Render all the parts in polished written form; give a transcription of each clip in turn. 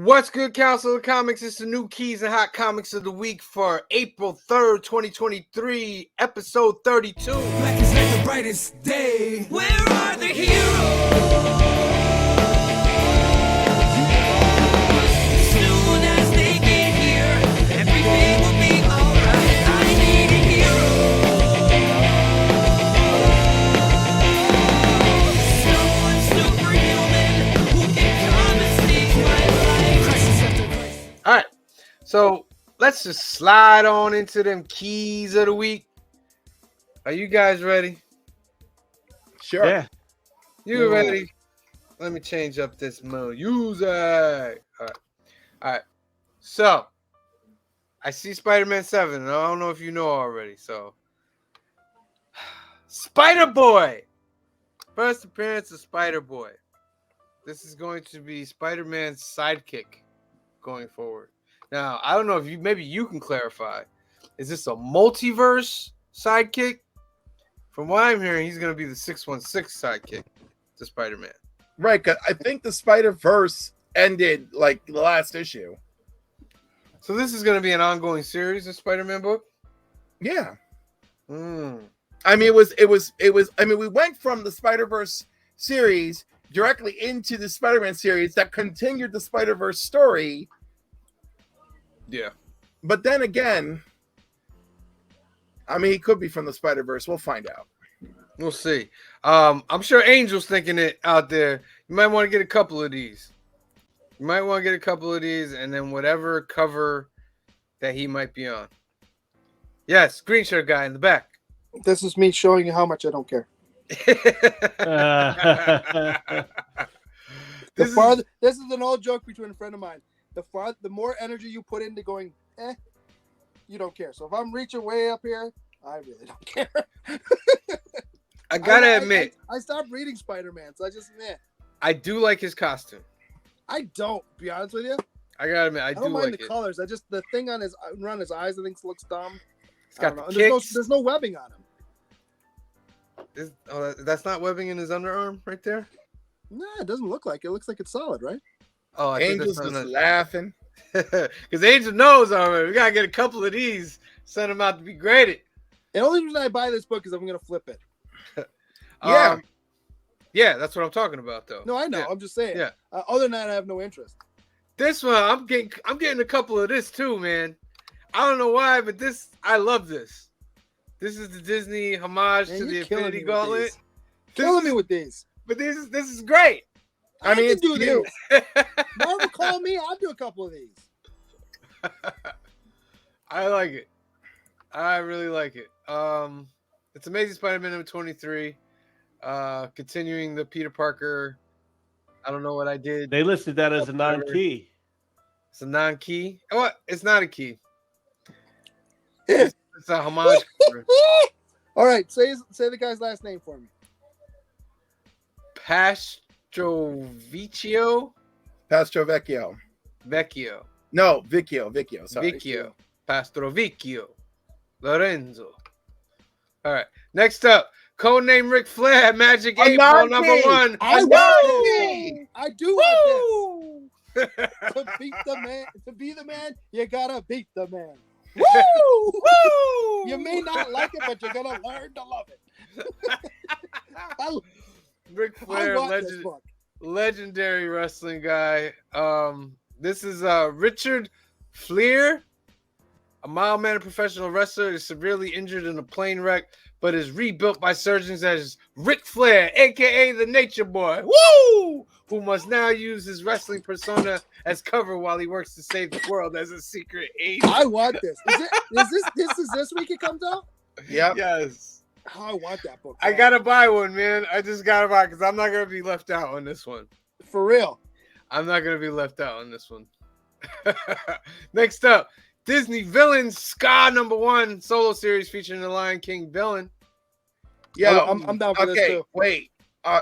What's good, Council of Comics? It's the new Keys and Hot Comics of the Week for April 3rd, 2023, episode 32. Black is like the brightest day. Where are the heroes? Soon as they get here, everything will be alright. I need a hero. Someone superhuman who can come and save my life. Crisis after crisis. All right, so let's just slide on into them keys of the week. Are you guys ready? Sure. Yeah. You ready? Let me change up this music. All right. So, I see Spider-Man 7, and I don't know if you know already. So, Spider-Boy. First appearance of Spider-Boy. This is going to be Spider-Man's sidekick going forward. Now, I don't know if maybe you can clarify. Is this a multiverse sidekick? From what I'm hearing, he's going to be the 616 sidekick to Spider-Man. Right, 'cause I think the Spider-Verse ended like the last issue. So this is going to be an ongoing series of Spider-Man book? Yeah. Mm. I mean, it was. I mean, we went from the Spider-Verse series directly into the Spider-Man series that continued the Spider-Verse story. Yeah. But then again, I mean, he could be from the Spider-Verse. We'll find out. We'll see. I'm sure Angel's thinking it out there. You might want to get a couple of these. And then whatever cover that he might be on. Yes, green shirt guy in the back. This is me showing you how much I don't care. This is an old joke between a friend of mine. The more energy you put into going, you don't care. So if I'm reaching way up here, I really don't care. I gotta admit, I stopped reading Spider-Man, so I just I do like his costume. I don't, to be honest with you. I gotta admit, I don't do mind like the it. colors. The thing on around his eyes, I think looks dumb. It's got I don't the know. kicks. There's no webbing on him. That's not webbing in his underarm right there? Nah, it doesn't look like it. It looks like it's solid, right? Oh, I think Angel's that's just not laughing. because Angel knows already. We gotta get a couple of these, send them out to be graded. The only reason I buy this book is I'm gonna flip it. Yeah, that's what I'm talking about, though. No, I know. Yeah. I'm just saying. Yeah. Other than that, I have no interest. This one, I'm getting a couple of this too, man. I don't know why, but I love this. This is the Disney homage Man, to the you're killing Infinity me with Gauntlet. these. Killing me with these. But this is great. I mean, can it's do cute. these. Marvel, call me. I'll do a couple of these. I like it. I really like it. It's Amazing Spider-Man number 23. Continuing the Peter Parker. I don't know what I did. They listed that as a non-key. It's a non-key. Oh, it's not a key. It's a homage cover. All right, say the guy's last name for me. Pastrovecchio. Pastrovecchio. Vecchio. No, Vicchio. Sorry. Vicchio. Pastrovecchio. Lorenzo. All right. Next up, codename Ric Flair, Magic 8 Ball number 1. I want this. I do want this. To beat the man, to be the man, you gotta beat the man. Woo! Woo! You may not like it, but you're gonna learn to love it. Ric I Flair, want this book. legendary wrestling guy. This is Richard Fleer, a mild-mannered professional wrestler, is severely injured in a plane wreck, but is rebuilt by surgeons as Ric Flair, aka the Nature Boy. Woo! Who must now use his wrestling persona as cover while he works to save the world as a secret agent. I want this. Is this week it comes out? Yep. Yes. Oh, I want that book. I gotta buy one, man. I just gotta buy because I'm not gonna be left out on this one. For real. I'm not gonna be left out on this one. Next up, Disney Villains Ska number 1 solo series featuring the Lion King villain. Yeah, I'm down for this too. Wait.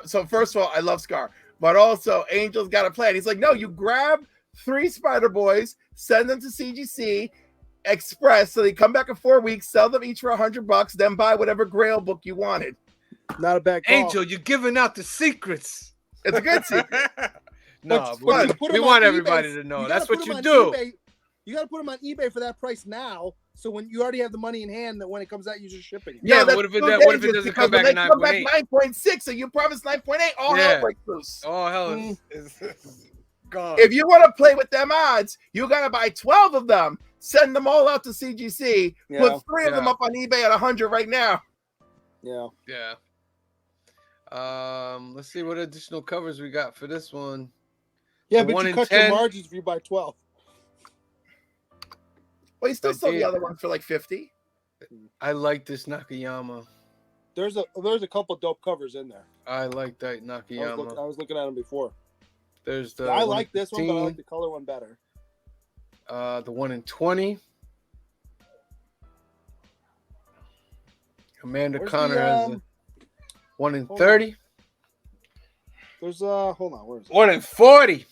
So first of all, I love Scar, but also Angel's got a plan. He's like, no, you grab 3 Spider Boys, send them to CGC Express, so they come back in 4 weeks, sell them each for $100, then buy whatever Grail book you wanted. Not a bad call. Angel, you're giving out the secrets. It's a good secret. No, But you put we them want on everybody eBay, to know. you That's gotta what put you 'em on do. eBay. You got to put them on eBay for that price now. So when you already have the money in hand, that when it comes out, you're just shipping it. Yeah, but that's what if it so what if it dangerous doesn't because come back when at they come back 9.8? 9.6 and you promise 9.8, all Yeah. hell breaks loose. Oh hell Mm. is gone. If you want to play with them odds, you gotta buy 12 of them, send them all out to CGC, Yeah. put 3 of them Yeah. up on eBay at 100 right now. Yeah. Yeah. Let's see what additional covers we got for this one. Yeah, The but 1 you in cut 10. your margins if you buy 12. Well, you still I sold the did. other one for like 50. I like this Nakayama. There's a couple dope covers in there. I like that I Nakayama. was looking at them before. There's the I 1 like in this one, but I 15, like the color one better. the 1 in 20. Amanda Where's Connor the, has a 1 in hold 30. There's hold on, where is it? 1 in 40.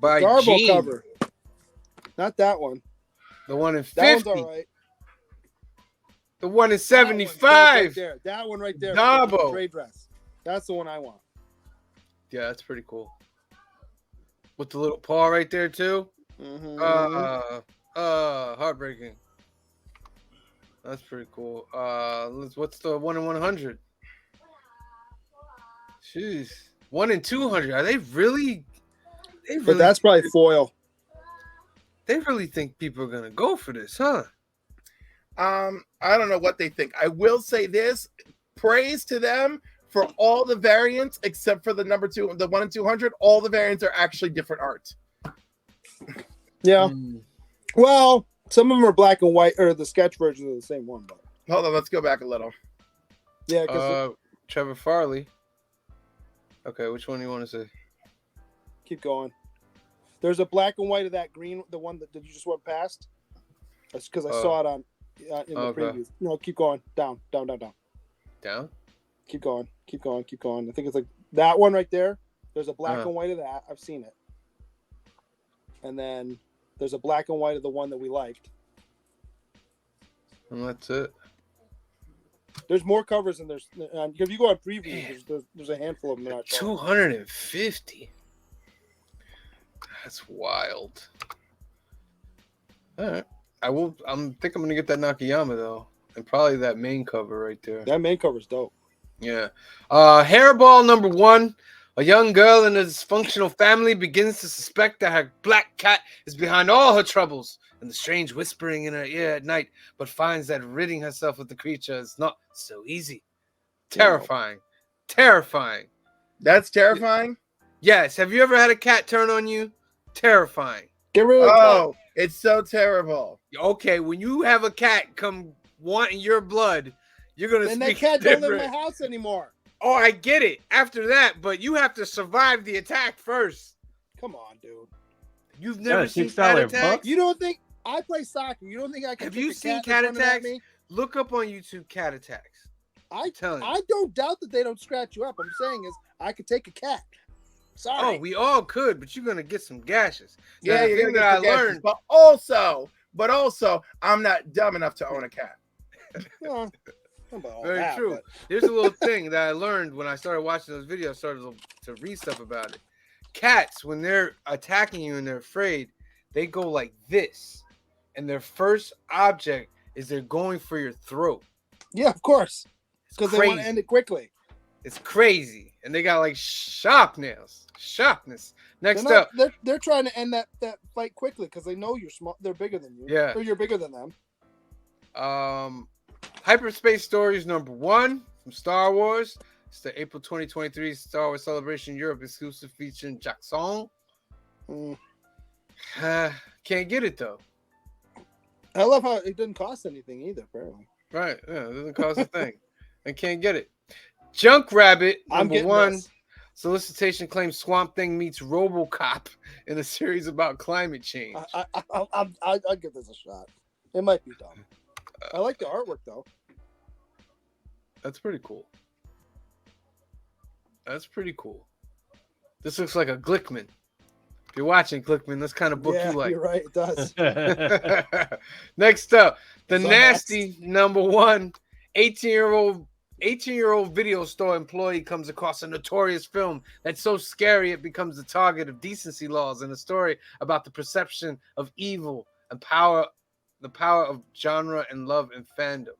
By Garbo Gene. cover. Not that one. The 1 in 50. That one's all right. The 1 in That one's dope 75. right there. That one right there. Garbo. Trade dress. That's the one I want. Yeah, that's pretty cool. With the little paw right there too. Mm-hmm. Heartbreaking. That's pretty cool. What's the 1 in 100? Jeez, 1 in 200. Are they really? But that's probably foil. They really think people are gonna go for this, huh? I don't know what they think. I will say this: praise to them for all the variants except for the number 2, the 1 in 200. All the variants are actually different art. Yeah. Mm. Well, some of them are black and white, or the sketch versions of the same one. But Hold on, let's go back a little. yeah, because Trevor Farley. Okay, which one do you want to say? keep going. There's a black and white of that green, the one that you just went past. That's because I saw it on in the Okay. previews. No, keep going. Down. Down? Keep going. I think it's like that one right there. There's a black and white of that. I've seen it. And then there's a black and white of the one that we liked. And that's it. There's more covers, and there's if you go on previews, there's a handful of them. That I saw. 250. That's wild. All right. I'm gonna get that Nakayama though, and probably that main cover right there. That main cover's dope. Yeah. Hairball number 1. A young girl in a dysfunctional family begins to suspect that her black cat is behind all her troubles and the strange whispering in her ear at night, but finds that ridding herself of the creature is not so easy. Terrifying. Terrifying. That's terrifying. Yes. Have you ever had a cat turn on you? Terrifying. Get rid of the cat. Oh, it's so terrible. Okay, when you have a cat come wanting your blood, you're gonna And that speak cat don't live different. in my house anymore. Oh, I get it. After that, but you have to survive the attack first. Come on, dude. You've never Yeah, seen $6 cat bucks. attacks? You don't think I play soccer? You don't think I can? Have kick you a seen cat cat that's running at attacks? me? Look up on YouTube cat attacks. I telling you. I don't doubt that they don't scratch you up. I'm saying is I could take a cat. Sorry. Oh, we all could, but you're gonna get some gashes. Now, Yeah, the you're thing gonna that I get forgetful. learned. But also, I'm not dumb enough to own a cat. Well, about all Very that, true. but- Here's a little thing that I learned when I started watching those videos. Started to read stuff about it. Cats, when they're attacking you and they're afraid, they go like this, and their first object is they're going for your throat. Yeah, of course. It's Because they want to crazy. end it quickly. It's crazy, and they got like sharp nails, sharpness. Next They're, up, not, they're trying to end that fight quickly because they know you're small. They're bigger than you. Yeah. Or you're bigger than them. Hyperspace Stories number 1 from Star Wars. It's the April 2023 Star Wars Celebration Europe exclusive featuring Jackson. Mm. Can't get it though. I love how it didn't cost anything either. Apparently, Right? Yeah, it doesn't cost a thing. I can't get it. Junk Rabbit I'm number getting 1. this. Solicitation claims Swamp Thing meets RoboCop in a series about climate change. I'll give this a shot. It might be dumb. I like the artwork though. That's pretty cool. That's pretty cool. This looks like a Glickman. If you're watching Glickman, that's kind of book Yeah, you like. you're right. It does. Next up, the It's on nasty number 1, 18-year-old 18-year-old video store employee comes across a notorious film that's so scary it becomes the target of decency laws, and a story about the perception of evil and the power of genre and love and fandom.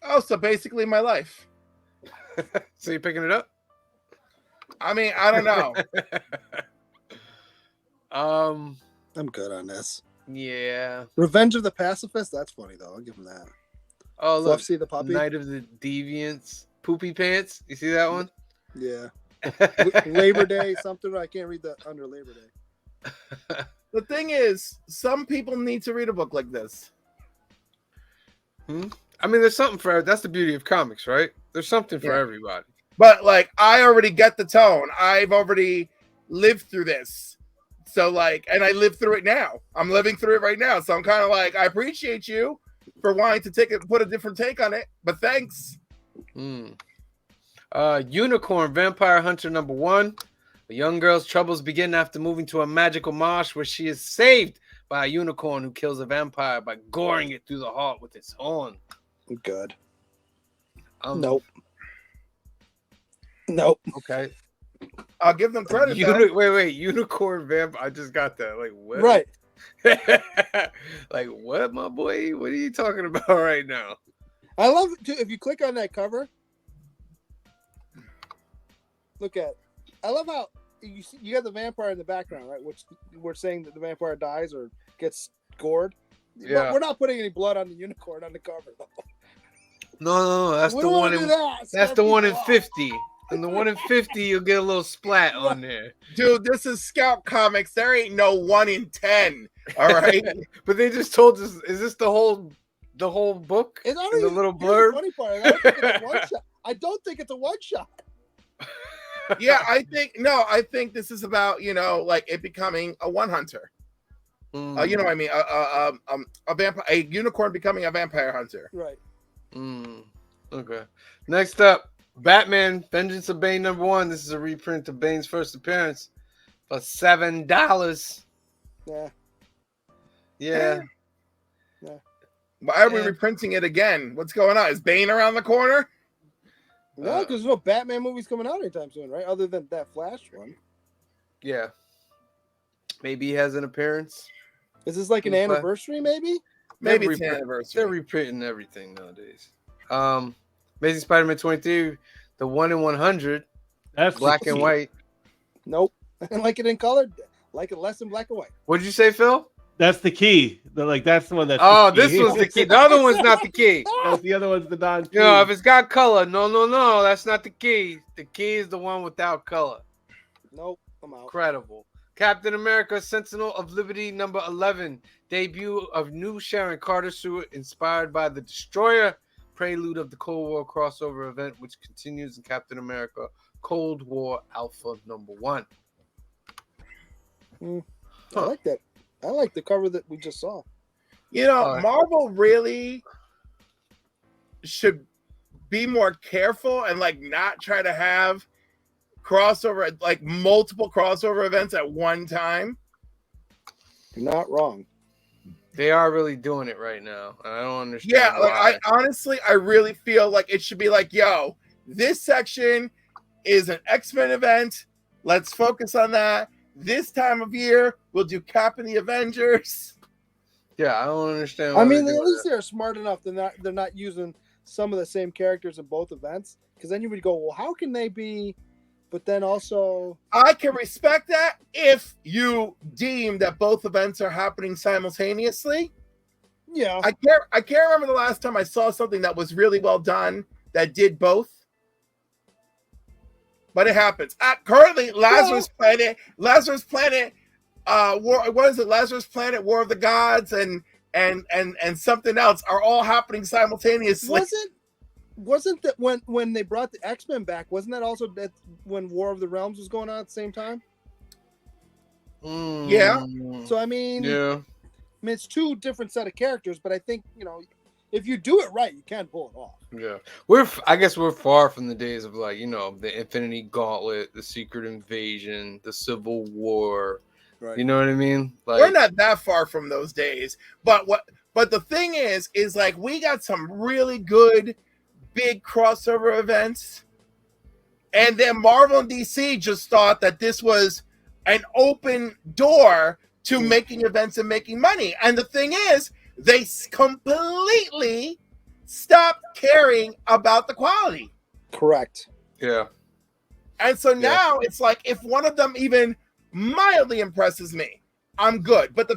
Oh, so basically my life. So you're picking it up? I mean, I don't know. I'm good on this. Yeah. Revenge of the Pacifist. That's funny though. I'll give him that. Oh, look. Fluffsy the puppy. Night of the Deviants. Poopy Pants. You see that one? Yeah. Labor Day, something. I can't read that under Labor Day. The thing is, some people need to read a book like this. I mean, there's something for that's the beauty of comics, right? There's something for everybody. But like, I already get the tone. I've already lived through this. So like, and I live through it now. I'm living through it right now. So I'm kind of like, I appreciate you for wanting to put a different take on it. But thanks. Unicorn Vampire Hunter #1. A young girl's troubles begin after moving to a magical marsh where she is saved by a unicorn who kills a vampire by goring it through the heart with its horn. Good. Nope. Okay. I'll give them credit. Wait. Unicorn Vampire. I just got that. Like, what? Right. Like, what, my boy? What are you talking about right now? I love it too. If you click on that cover, look at. I love how you got the vampire in the background, right? Which we're saying that the vampire dies or gets gored. Yeah. We're not putting any blood on the unicorn on the cover, though. No. That's We the don't one wanna in. do that. That's Scare the one in people off. 50. And the one in 50, you'll get a little splat on there. Dude, this is Scout Comics. There ain't no 1 in 10. All right. But they just told us, is this the whole book? It's not And the even little here's the blurb? funny part. I don't think it's a one shot. I don't think it's a one shot. Yeah, I think this is about, like it becoming a one hunter. You know what I mean? A unicorn becoming a vampire hunter. Right. Okay. Next up, Batman Vengeance of Bane #1. This is a reprint of Bane's first appearance for $7. Yeah. Yeah. Why are we reprinting it again? What's going on? Is Bane around the corner? No, because there's no Batman movies coming out anytime soon, right? Other than that Flash one. Yeah. Maybe he has an appearance. Is this like an anniversary, maybe? Maybe it's an anniversary. They're reprinting everything nowadays. Amazing Spider-Man 23, the 1 in 100. That's black and white. Nope. I like it in color. Like it less in black and white. What'd you say, Phil? That's the key. That's the one that's. Oh, the key. this was the key. The other one's not the key. That's the other one's the non-key. If it's got color, no, that's not the key. The key is the one without color. Nope, I'm out. Incredible. Captain America: Sentinel of Liberty #11. Debut of new Sharon Carter suit inspired by the Destroyer. Prelude of the Cold War crossover event, which continues in Captain America: Cold War Alpha #1. I like that. I like the cover that we just saw. Marvel really should be more careful and like not try to have crossover, like multiple crossover events at one time. You're not wrong. They are really doing it right now. I don't understand. Yeah, why. I really feel like it should be like, yo, this section is an X-Men event. Let's focus on that. This time of year, we'll do Cap and the Avengers. Yeah, I don't understand. I mean, at least they're smart enough. They're not using some of the same characters in both events. Because then you would go, well, how can they be? But then also, I can respect that if you deem that both events are happening simultaneously. yeah, I can't remember the last time I saw something that was really well done that did both. But it happens. Currently, Lazarus Planet, what is it? Lazarus Planet, War of the Gods, and something else are all happening simultaneously. wasn't that when they brought the X-Men back? Wasn't that also that when War of the Realms was going on at the same time? Yeah. So I mean, it's two different set of characters, but I think if you do it right, you can pull it off. Yeah, I guess we're far from the days of the Infinity Gauntlet, the Secret Invasion, the Civil War. Right. You know what I mean? We're not that far from those days. But the thing is like we got some really good big crossover events. And then Marvel and DC just thought that this was an open door to making events and making money. And the thing is, they completely stopped caring about the quality. Correct. Yeah. And so now it's like, if one of them even mildly impresses me, I'm good. But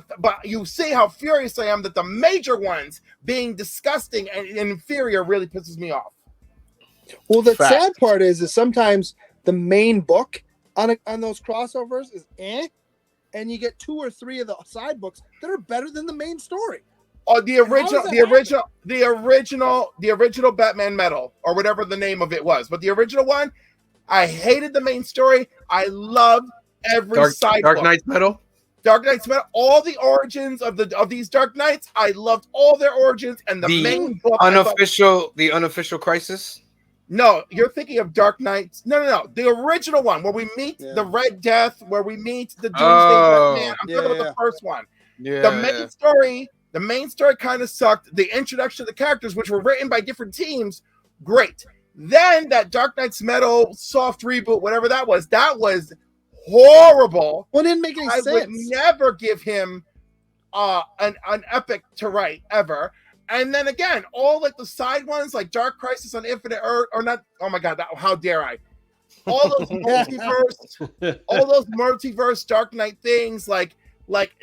you see how furious I am that the major ones being disgusting and inferior really pisses me off. Well, the Fact. sad part is sometimes the main book on those crossovers is and you get 2 or 3 of the side books that are better than the main story. Oh, the does that original Batman Metal, or whatever the name of it was. But the original one, I hated the main story. I loved every side Dark book. Knight's Metal. Dark Knight's Metal, all the origins of these Dark Knights, I loved all their origins, and the main book. The unofficial Crisis. No, you're thinking of Dark Knights. No. The original one where we meet the Red Death, where we meet the Doomsday Batman. I'm talking about the first one. Yeah. The main story kind of sucked. The introduction of the characters, which were written by different teams, great. Then that Dark Knight's Metal soft reboot, whatever that was horrible. Well, it didn't make any sense. I would never give him an epic to write ever. And then again, all like the side ones, like Dark Crisis on Infinite Earth, or not. Oh my God, how dare I? All those multiverse Dark Knight things, like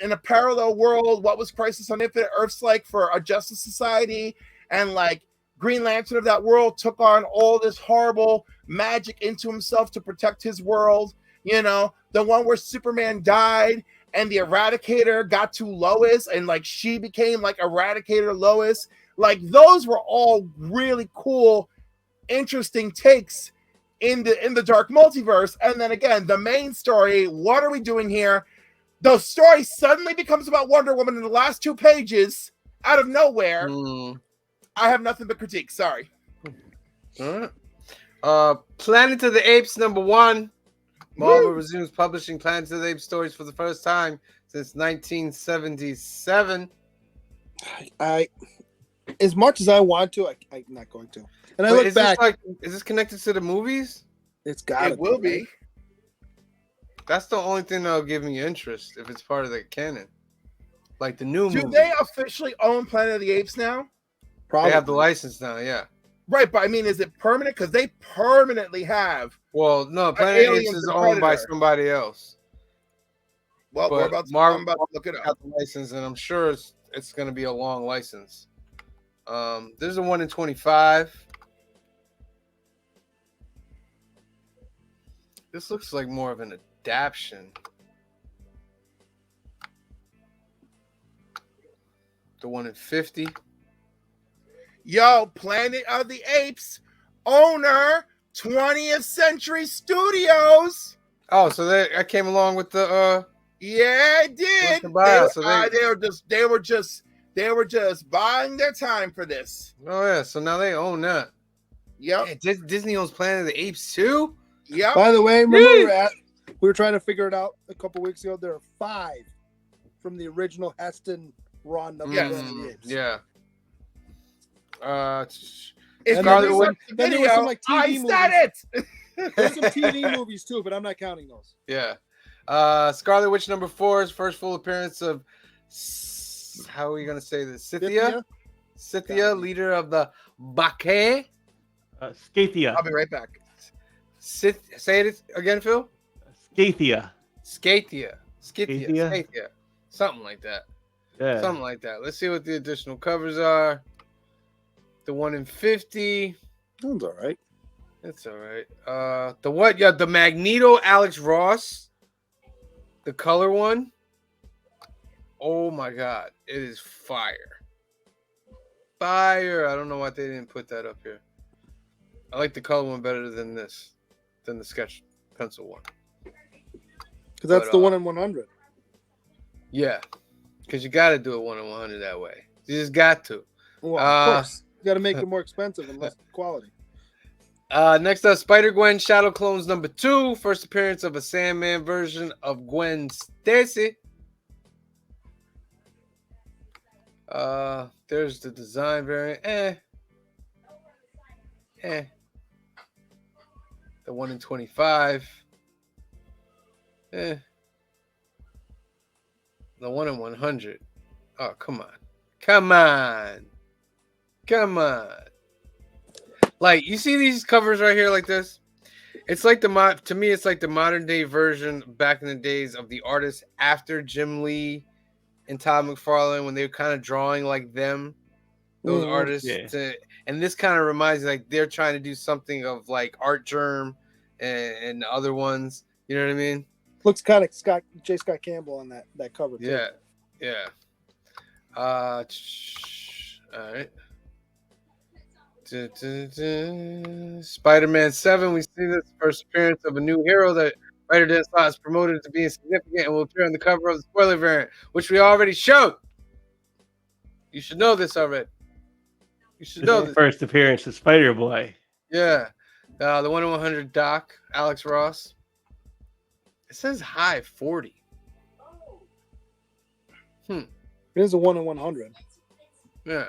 in a parallel world, what was Crisis on Infinite Earths like for a Justice Society, and like Green Lantern of that world took on all this horrible magic into himself to protect his world. You know, the one where Superman died and the Eradicator got to Lois, and like she became like Eradicator Lois. Like those were all really cool, interesting takes in the Dark Multiverse. And then again, the main story, what are we doing here? The story suddenly becomes about Wonder Woman in the last 2 pages out of nowhere. I have nothing but critique. Sorry. Planet of the Apes #1. Marvel resumes publishing Planet of the Apes stories for the first time since 1977. As much as I want to, I'm not going to. And I look back. Is this connected to the movies? It's got It will be. That's the only thing that'll give me interest if it's part of the canon. Like the new movie. Do they officially own Planet of the Apes now? Probably. They have the license now, yeah. Right, but I mean, is it permanent? Because they permanently have. Well, no, Planet of the Apes is owned by somebody else. Well, but we're about to look it up. The license, and I'm sure it's going to be a long license. There's a 1 in 25. This looks like more of an adaptation. The 1 in 50. Yo, Planet of the Apes owner 20th Century Studios. Oh, so I came along with the yeah, it did. They were just buying their time for this. Oh yeah, so now they own that. Yep. Yeah, Disney owns Planet of the Apes too. Yep. By the way, remember we were trying to figure it out a couple weeks ago. There are 5 from the original Heston run of Planet of the Apes. Yeah. It's Scarlet Witch. Then there was some like TV movies. I said it. There's some TV movies too, but I'm not counting those. Yeah. Scarlet Witch #4's first full appearance of how are we gonna say this? Scythia, leader of the Bacchae. Scathia. I'll be right back. Say it again, Phil. Scathia. Scythia. Something like that. Yeah. Something like that. Let's see what the additional covers are. The 1 in 50. Sounds all right. That's all right. The what? Yeah, the Magneto Alex Ross. The color one. Oh my God. It is fire. Fire. I don't know why they didn't put that up here. I like the color one better than this, than the sketch pencil one. Because that's the 1 in 100. Yeah. Because you got to do it 1 in 100 that way. You just got to. Well, of course. You got to make it more expensive and less quality. Next up, Spider-Gwen Shadow Clones #2. First appearance of a Sandman version of Gwen Stacy. There's the design variant. The 1 in 25. The 1 in 100. Oh, come on. Come on. Come on. Like, you see these covers right here like this? It's like to me, it's like the modern day version back in the days of the artists after Jim Lee and Todd McFarlane when they were kind of drawing like them, those artists. Yeah. And this kind of reminds me like they're trying to do something of like Art Germ and the other ones. You know what I mean? Looks kind of J. Scott Campbell on that cover too. Yeah. Yeah. All right. Spider-Man 7. We see this first appearance of a new hero that writer Dennis Law is promoted to being significant and will appear on the cover of the spoiler variant, which we already showed. You should know this already. You should know this. First appearance of Spider Boy. Yeah. The 1 in 100 Doc, Alex Ross. It says high 40. It is a 1 in 100. Yeah.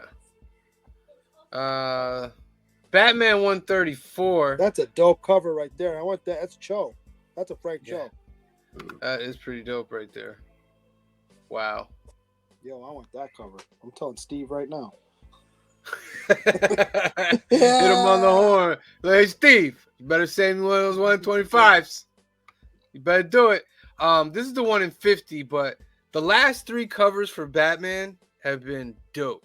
Batman 134. That's a dope cover right there. I want that. That's Cho. That's a Frank Cho. That is pretty dope right there. Wow. Yo, I want that cover. I'm telling Steve right now. Hit him on the horn. Like, hey, Steve, you better send me one of those 125s. You better do it. This is the 1 in 50, but the last 3 covers for Batman have been dope.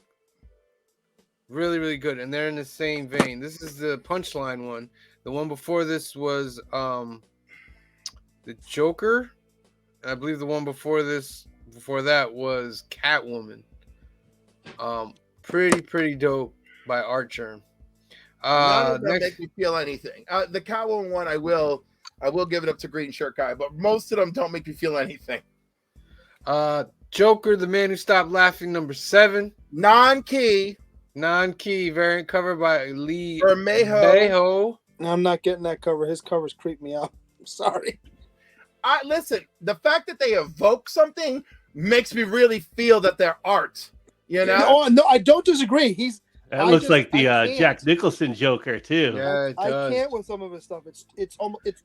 Really, really good. And they're in the same vein. This is the Punchline one. The one before this was the Joker. And I believe the one before that was Catwoman. Pretty dope by Art Germ. None of them make me feel anything. The Catwoman one, I will give it up to Green Shirt Guy, but most of them don't make me feel anything. Joker, the Man Who Stopped Laughing, number 7. Non-key variant cover by Lee Bermejo. I'm not getting that cover. His covers creep me out. I'm sorry. Listen, the fact that they evoke something makes me really feel that they're art. You know? No, I don't disagree. That looks like the Jack Nicholson Joker too. Yeah, it does. I can't with some of his stuff. It's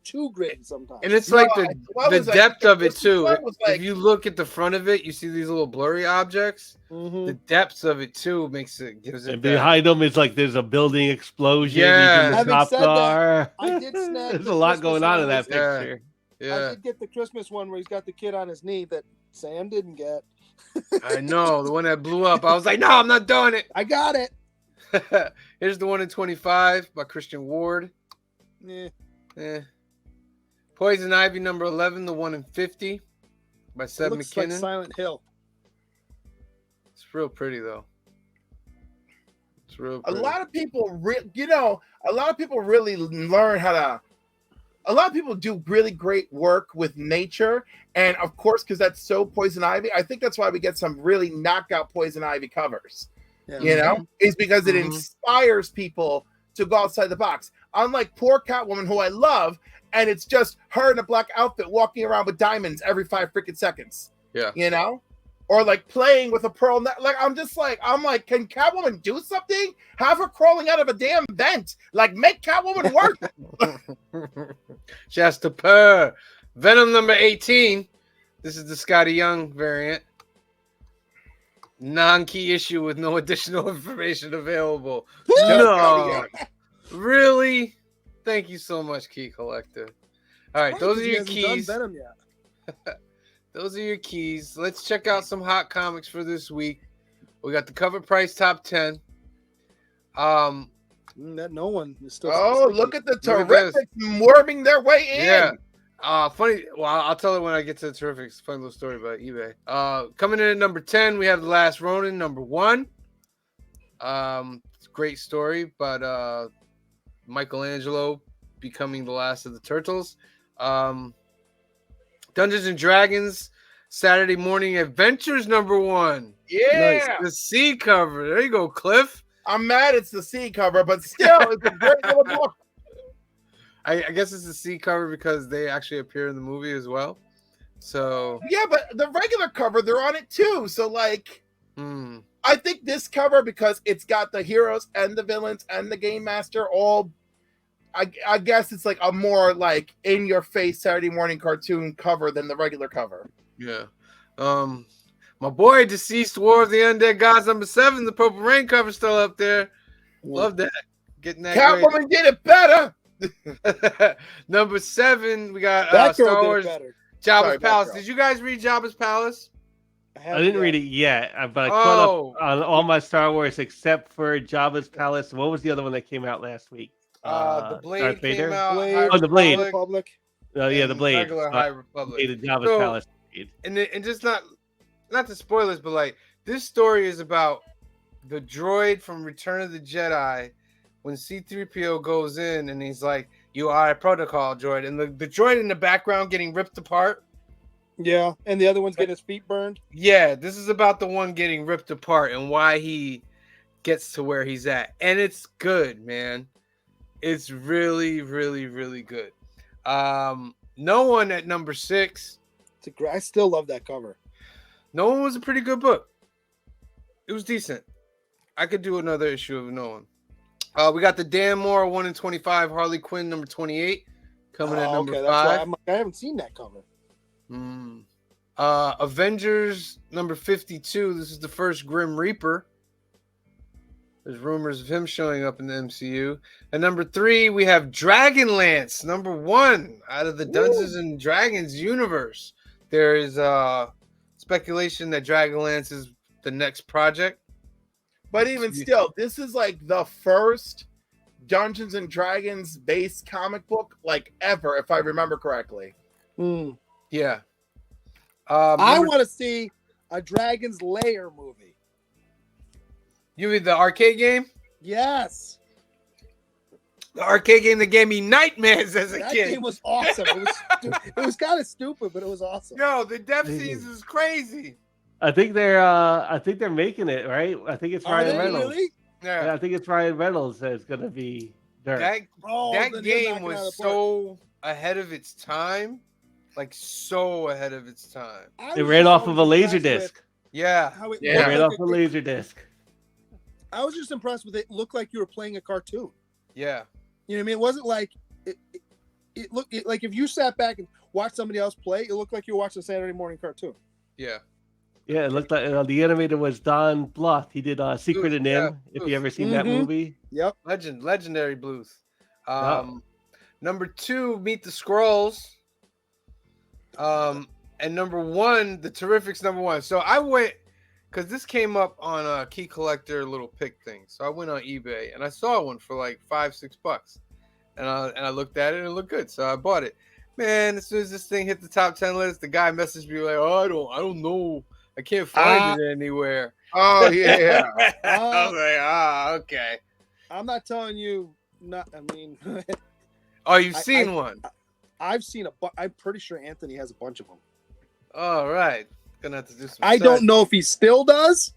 too gritty sometimes. And it's like the depth of it too. If you look at the front of it, you see these little blurry objects. Mm-hmm. The depths of it too gives it. And behind them, it's like there's a building explosion. Yeah. He's in the Having cop said car. I did snag There's the a lot Christmas going on in one. that picture. Yeah. I did get the Christmas one where he's got the kid on his knee that Sam didn't get. I know, the one that blew up. I was like, no, I'm not doing it. I got it. Here's the 1 in 25 by Christian Ward. Yeah. Poison Ivy number 11, the 1 in 50 by Seb Looks McKinnon. like Silent Hill. It's real pretty though. It's real pretty. A lot of people really learn how to. A lot of people do really great work with nature, and of course, because that's so Poison Ivy, I think that's why we get some really knockout Poison Ivy covers. Yeah. You know, is because it inspires people to go outside the box. Unlike poor Catwoman, who I love, and it's just her in a black outfit walking around with diamonds every 5 freaking seconds. Yeah. You know? Or like playing with a pearl net. Like, I'm like, can Catwoman do something? Have her crawling out of a damn vent. Like, make Catwoman work. She has to purr. Venom number 18. This is the Scotty Young variant. Non-key issue with no additional information available. No. Really? Thank you so much, Key Collector. All right, those are your keys. Venom yet. Those are your keys. Let's check out some hot comics for this week. We got the cover price top 10. That no one is still. Oh, look at the Terrifics worming their way in. Yeah. Funny. Well, I'll tell it when I get to the Terrifics. Funny little story about eBay. Coming in at number 10, we have The Last Ronin, number 1. It's a great story about Michelangelo becoming the last of the turtles. Dungeons and Dragons Saturday Morning Adventures number 1. Yeah. Nice. The C cover. There you go, Cliff. I'm mad it's the C cover, but still, it's a great little book. I guess it's the C cover because they actually appear in the movie as well. So yeah, but the regular cover, they're on it too. So like, I think this cover, because it's got the heroes and the villains and the game master all. I guess it's like a more like in your face Saturday morning cartoon cover than the regular cover. Yeah. My boy Deceased War of the Undead Gods #7, the Purple Rain cover still up there. Love that. Getting that Catwoman did it better. great. #7, we got That girl Star did it Wars better. Jabba's Sorry, Palace. Batgirl. Did you guys read Jabba's Palace? I didn't read it yet, but I caught up on all my Star Wars except for Jabba's Palace. What was the other one that came out last week? The Blade Darth came Vader? out. Blade, High Oh, the Blade. Republic, Republic. Oh yeah, the and Blade. Regular So High I Republic. hated Jabba's So- Palace. And just not to spoil this, but like this story is about the droid from Return of the Jedi when C-3PO goes in and he's like, "You are a protocol droid," and the droid in the background getting ripped apart. Yeah, and the other one's getting his feet burned. Yeah, this is about the one getting ripped apart and why he gets to where he's at, and it's good, man. It's really, really, really good. No One at #6. I still love that cover. No One was a pretty good book. It was decent. I could do another issue of No One. We got the Dan Moore 1 in 25 Harley Quinn #28 coming at #5. That's why I haven't seen that cover. Avengers #52. This is the first Grim Reaper. There's rumors of him showing up in the MCU. And #3, we have Dragonlance #1 out of the Dungeons and Dragons universe. There is speculation that Dragonlance is the next project. But even still, this is like the first Dungeons and Dragons based comic book like ever, if I remember correctly. Yeah. I want to see a Dragon's Lair movie. You mean the arcade game? Yes. The arcade game that gave me nightmares as a That kid. game was awesome. It was kind of stupid, but it was awesome. Yo, the depth scenes is crazy. I think they're making it, right? I think it's Are Ryan they Reynolds. really? Yeah, I think it's Ryan Reynolds that's gonna be Dirk. That then you're game knocking it out was of the park. so ahead of its time. Like so ahead of its time. It ran off of a laser disc. Yeah. How it It looked ran like off a laser disc. I was just impressed with it. It looked like you were playing a cartoon. Yeah. You know what I mean? It wasn't like it looked like if you sat back and watched somebody else play, it looked like you were watching a Saturday morning cartoon. Yeah. Yeah, it looked like the animator was Don Bluth. He did Secret of Yeah, Nim. If you ever seen that Mhm. movie, Yep. Legendary Bluth. #2, Meet the Skrulls. And #1, the Terrifics #1. So I went because this came up on a Key Collector little pick thing. So I went on eBay and I saw one for like $5-6, and I looked at it and it looked good, so I bought it. Man, as soon as this thing hit the top 10 list, the guy messaged me like, "Oh, I don't know, I can't find it anywhere." Oh yeah. I was like, okay. I'm not telling you. I mean, Oh, you've seen one. I've seen I'm pretty sure Anthony has a bunch of them. All right, gonna have to do some. I don't know if he still does,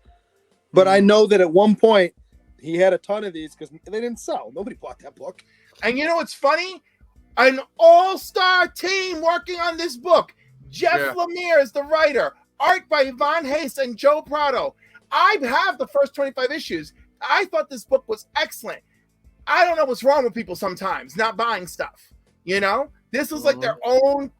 but I know that at one point he had a ton of these because they didn't sell. Nobody bought that book. And you know what's funny? An all-star team working on this book. Jeff Lemire is the writer. Art by Yvonne Hayes and Joe Prado. I have the first 25 issues. I thought this book was excellent. I don't know what's wrong with people sometimes not buying stuff. You know, this was like their own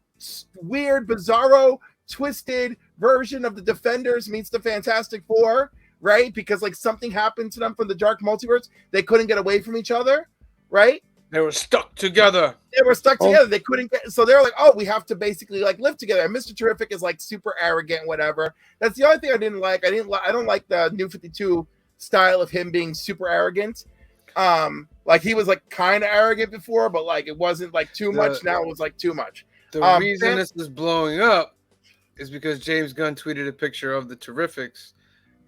weird, bizarro, twisted version of the Defenders meets the Fantastic Four, right? Because like something happened to them from the Dark Multiverse. They couldn't get away from each other, right? They were stuck together. They were stuck together. They couldn't get, so they're like, oh, we have to basically like live together. And Mr. Terrific is like super arrogant, whatever. That's the only thing I didn't like. I don't like the New 52 style of him being super arrogant. Like he was like kind of arrogant before, but like it wasn't like too much. Now it was like too much. The reason this is blowing up is because James Gunn tweeted a picture of the Terrifics.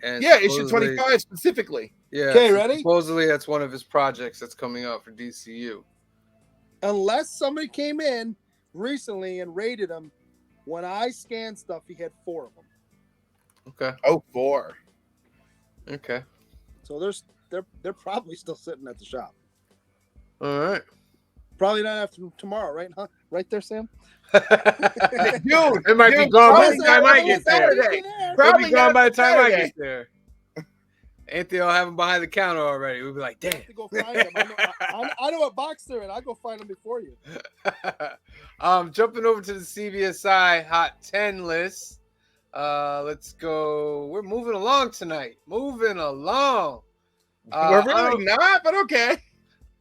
And yeah, issue 25 specifically. Yeah. Okay, ready? Supposedly that's one of his projects that's coming out for DCU. Unless somebody came in recently and rated him, when I scanned stuff, he had 4 of them. Okay. Oh, 4. Okay. So they're probably still sitting at the shop. All right. Probably not after tomorrow, right? Huh? Right there, Sam? Dude, it might be gone by the time I get there. Saturday. It'll be Probably gone not by the time I Saturday. get there. Anthony will have them behind the counter already. We'll be like, I damn. have to go find them. I know what box they're in. I'll go find them before you. Jumping over to the CBSI Hot 10 list. Let's go. We're moving along tonight. Moving along. We're really not, but okay.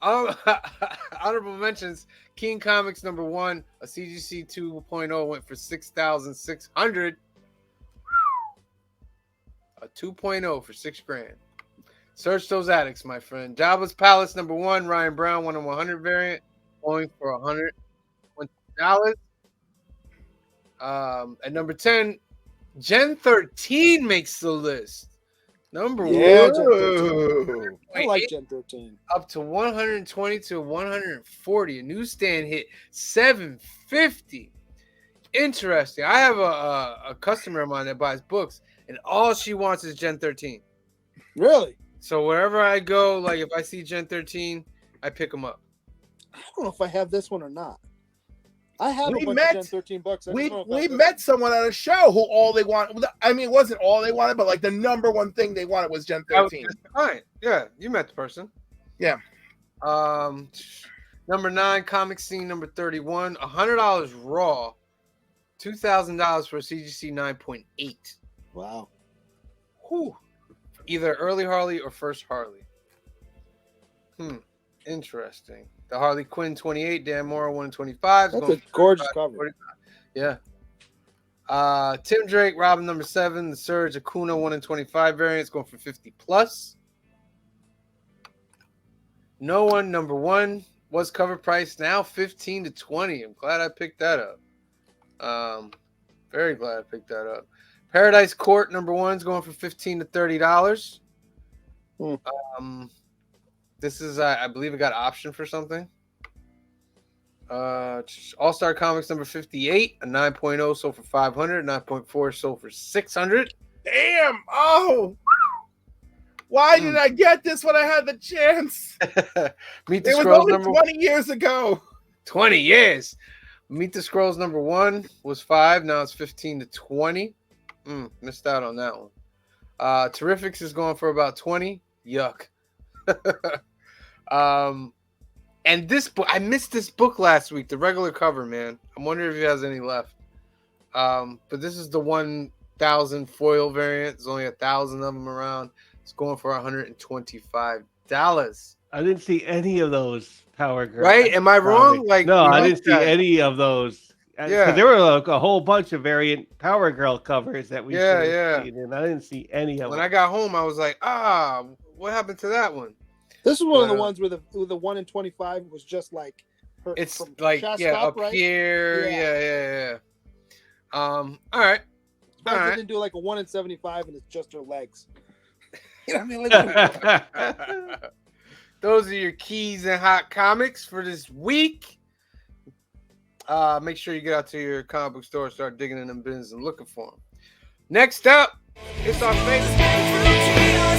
Honorable mentions: King Comics #1, a CGC 2.0 went for 6,600. A 2.0 for $6,000. Search those addicts, my friend. Jabba's Palace #1, Ryan Brown 1/100 variant, going for $120. At number 10, Gen 13 makes the list. Number Yeah, one, Gen 13. I like Gen 13. up to 120 to 140. A newsstand hit 750. Interesting. I have a customer of mine that buys books, and all she wants is Gen 13. Really? So wherever I go, like if I see Gen 13, I pick them up. I don't know if I have this one or not. I have We a bunch met- of Gen 13 books. We met someone at a show who all they wanted. I mean, it wasn't all they wanted, but like the number one thing they wanted was Gen 13. Fine. Yeah, you met the person. Yeah. Number 9, Comic Scene #31, $100 raw, $2,000 for a CGC 9.8. Wow. Whew. Either early Harley or first Harley. Interesting. The Harley Quinn 28, Dan Mora 125. That's a gorgeous cover. Yeah. Tim Drake, Robin #7, the Surge Acuna 1/25 variants going for 50 plus. No One #1 was cover price, now 15 to 20. I'm glad I picked that up. Very glad I picked that up. Paradise Court #1 is going for $15 to $30. This is, I believe it got optioned for something. All-Star Comics #58, a 9.0 sold for $500, 9.4 sold for $600. Damn! Oh, why did I get this when I had the chance? Meet the It was Scrolls only 20 years ago. 20 years. Meet the Scrolls #1 was $5. Now it's 15 to 20. Missed out on that one. Terrifics is going for about 20. Yuck. And this book, I missed this book last week, the regular cover, man. I'm wondering if he has any left. But this is the 1,000 foil variant. There's only 1,000 of them around. It's going for $125. I didn't see any of those Power Girl. Right? Am I wrong? Like, no, you I like didn't see that? any of those. Yeah. There were like a whole bunch of variant Power Girl covers that we Yeah, should have yeah. seen, and I didn't see any of When them. I got home, I was like, what happened to that one? This is one of the ones where the 1 in 25 was just like her, It's from like, chest yeah, up, up right? here. Yeah. All right. They All right. didn't do like a 1 in 75 and it's just her legs. You know what I mean? Like, Those are your keys and hot comics for this week. Make sure you get out to your comic book store, start digging in them bins and looking for them. Next up, it's our favorite.